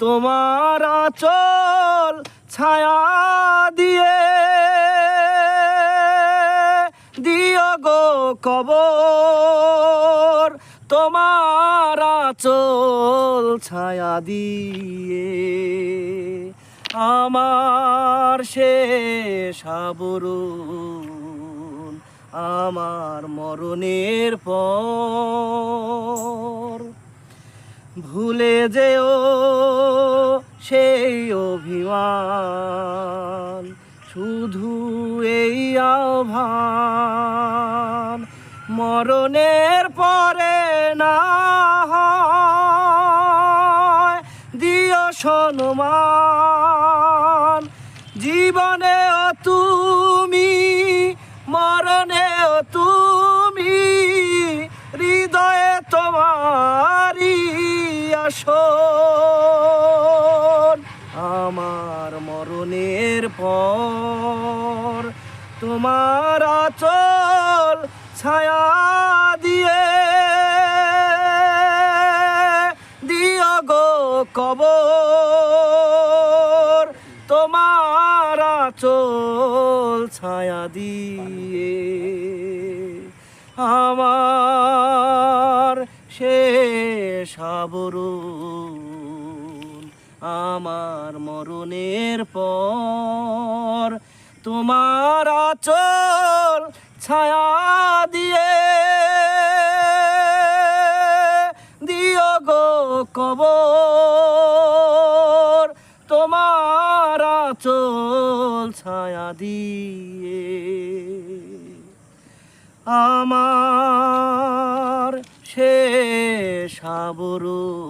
তোমার আঁচল ছায়া দিয়ে দিও গো কবর, তোমার আঁচল ছায়া দিয়ে আমার শেষ আবরণ, আমার মরণের পর। ভুলে যেও সেই অভিমান, শুধু এই আহ্বান, মরণের পরে না হয় দিও সম্মান। জীবনেও তুমি, মরণেও তুমি, হৃদয়ে তোমারই আসন। আমার মরণের পর তোমার আঁচল ছায়া দিয়ে দিও গো কবর, তোমার আঁচল ছায়া দিয়ে আমার শেষ আবরণ, আমার মরণের পর তোমার আঁচল ছায়া দিয়ে দিও গো কবর, তোমার আঁচল ছায়া দিয়ে আমার শেষ আবরণ।